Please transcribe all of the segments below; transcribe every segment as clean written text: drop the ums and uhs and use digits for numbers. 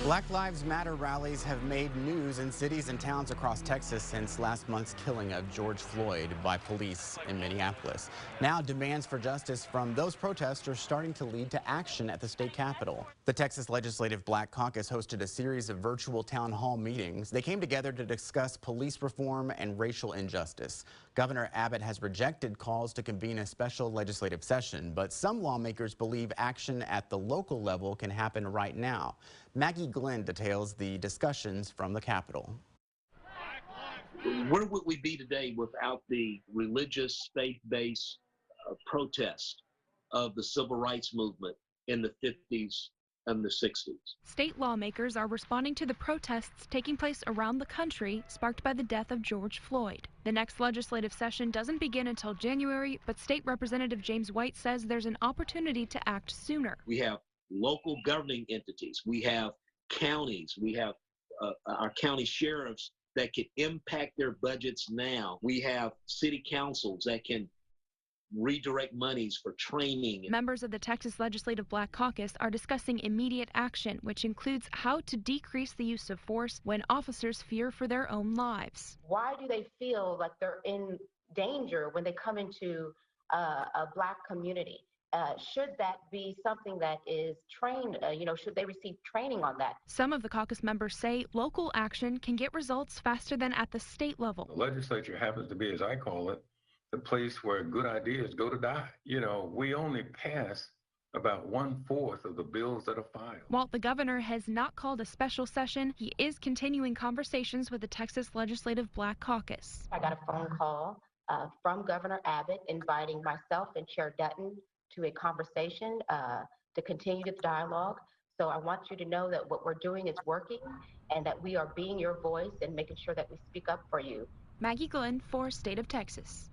Black Lives Matter rallies have made news in cities and towns across Texas since last month's killing of George Floyd by police in Minneapolis. Now, demands for justice from those protests are starting to lead to action at the state capitol. The Texas Legislative Black Caucus hosted a series of virtual town hall meetings. They came together to discuss police reform and racial injustice. Governor Abbott has rejected calls to convene a special legislative session, but some lawmakers believe action at the local level can happen right now. Maggie Glenn details the discussions from the Capitol. Where would we be today without the religious, faith-based protest of the civil rights movement in the 50s and the 60s? State lawmakers are responding to the protests taking place around the country, sparked by the death of George Floyd. The next legislative session doesn't begin until January, but State Representative James White says there's an opportunity to act sooner. We have local governing entities, we have counties, we have our county sheriffs that can impact their budgets now. We have city councils that can redirect monies for training. Members of the Texas Legislative Black Caucus are discussing immediate action, which includes how to decrease the use of force when officers fear for their own lives. Why do they feel like they're in danger when they come into a Black community? Should that be something that is trained, should they receive training on that? Some of the caucus members say local action can get results faster than at the state level. The legislature happens to be, as I call it, the place where good ideas go to die. We only pass about 1/4 of the bills that are filed. While the governor has not called a special session, he is continuing conversations with the Texas Legislative Black Caucus. I got a phone call from Governor Abbott inviting myself and Chair Dutton to a conversation to continue the dialogue. So I want you to know that what we're doing is working and that we are being your voice and making sure that we speak up for you. Maggie Glenn for State of Texas.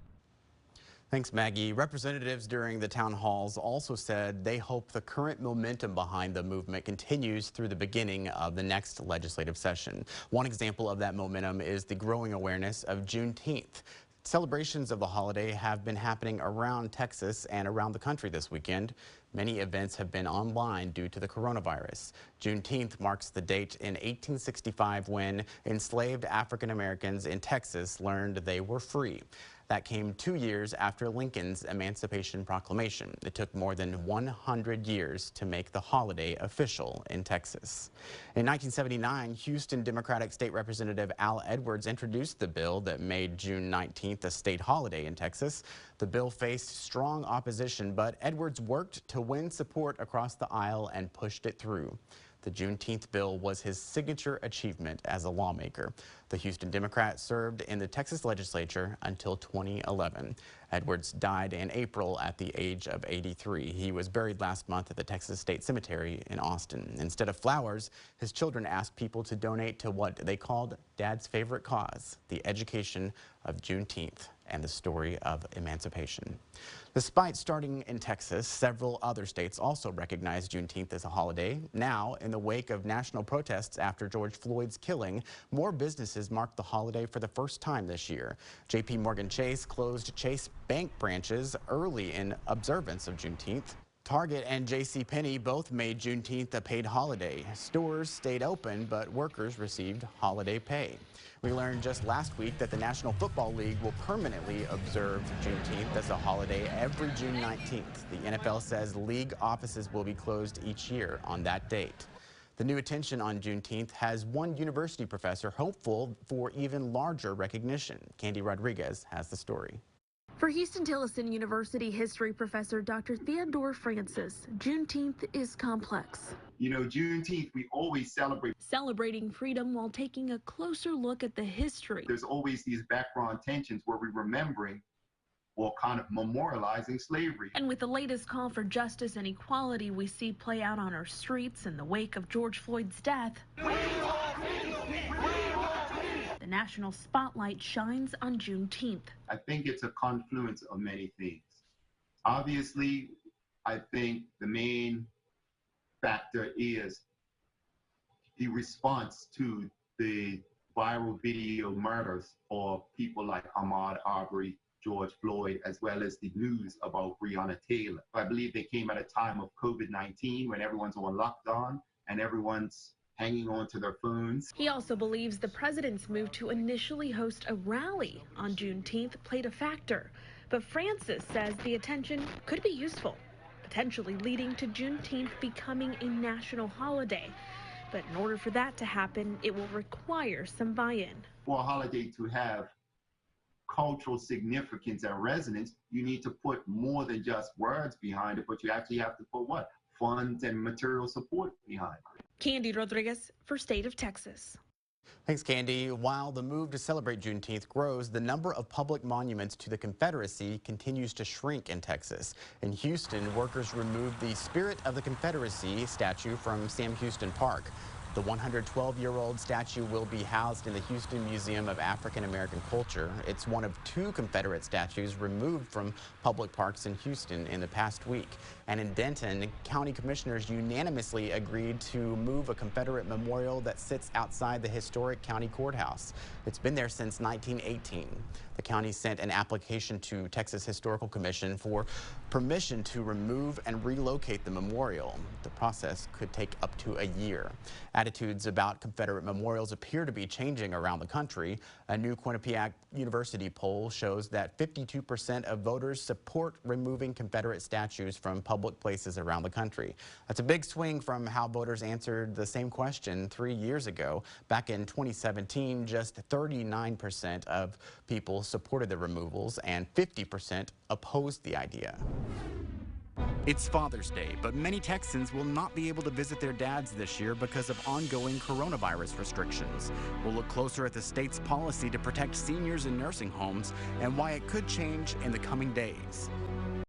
Thanks, Maggie. Representatives during the town halls also said they hope the current momentum behind the movement continues through the beginning of the next legislative session. One example of that momentum is the growing awareness of Juneteenth. Celebrations of the holiday have been happening around Texas and around the country this weekend. Many events have been online due to the coronavirus. Juneteenth marks the date in 1865 when enslaved African Americans in Texas learned they were free. That came 2 years after Lincoln's Emancipation Proclamation. It took more than 100 years to make the holiday official in Texas. In 1979, Houston Democratic State Representative Al Edwards introduced the bill that made June 19th a state holiday in Texas. The bill faced strong opposition, but Edwards worked to win support across the aisle and pushed it through. The Juneteenth bill was his signature achievement as a lawmaker. The Houston Democrat served in the Texas legislature until 2011. Edwards died in April at the age of 83. He was buried last month at the Texas State Cemetery in Austin. Instead of flowers, his children asked people to donate to what they called Dad's favorite cause, the education of Juneteenth and the story of emancipation. Despite starting in Texas, several other states also recognize Juneteenth as a holiday. Now, in the wake of national protests after George Floyd's killing, more businesses marked the holiday for the first time this year. J.P. Morgan Chase closed Chase Bank branches early in observance of Juneteenth. Target and JCPenney both made Juneteenth a paid holiday. Stores stayed open, but workers received holiday pay. We learned just last week that the National Football League will permanently observe Juneteenth as a holiday every June 19th. The NFL says league offices will be closed each year on that date. The new attention on Juneteenth has one university professor hopeful for even larger recognition. Candy Rodriguez has the story. For Houston-Tillotson University history professor Dr. Theodore Francis, Juneteenth is complex. Juneteenth, we always Celebrating freedom while taking a closer look at the history. There's always these background tensions where we're remembering or kind of memorializing slavery. And with the latest call for justice and equality we see play out on our streets in the wake of George Floyd's death, the national spotlight shines on Juneteenth. I think it's a confluence of many things. Obviously, I think the main factor is the response to the viral video murders of people like Ahmaud Arbery, George Floyd, as well as the news about Breonna Taylor. I believe they came at a time of COVID-19 when everyone's on lockdown and everyone's hanging on to their phones. He also believes the president's move to initially host a rally on Juneteenth played a factor. But Francis says the attention could be useful, potentially leading to Juneteenth becoming a national holiday. But in order for that to happen, it will require some buy-in. For a holiday to have cultural significance and resonance, you need to put more than just words behind it, but you actually have to put what? Funds and material support behind it. Candy Rodriguez for State of Texas. Thanks, Candy. While the move to celebrate Juneteenth grows, the number of public monuments to the Confederacy continues to shrink in Texas. In Houston, workers removed the Spirit of the Confederacy statue from Sam Houston Park. The 112-year-old statue will be housed in the Houston Museum of African American Culture. It's one of 2 Confederate statues removed from public parks in Houston in the past week. And in Denton, county commissioners unanimously agreed to move a Confederate memorial that sits outside the historic county courthouse. It's been there since 1918. The county sent an application to Texas Historical Commission for permission to remove and relocate the memorial. The process could take up to a year. Attitudes about Confederate memorials appear to be changing around the country. A new Quinnipiac University poll shows that 52% of voters support removing Confederate statues from public places around the country. That's a big swing from how voters answered the same question 3 years ago. Back in 2017, just 39% of people supported the removals and 50% opposed the idea. It's Father's Day, but many Texans will not be able to visit their dads this year because of ongoing coronavirus restrictions. We'll look closer at the state's policy to protect seniors in nursing homes and why it could change in the coming days.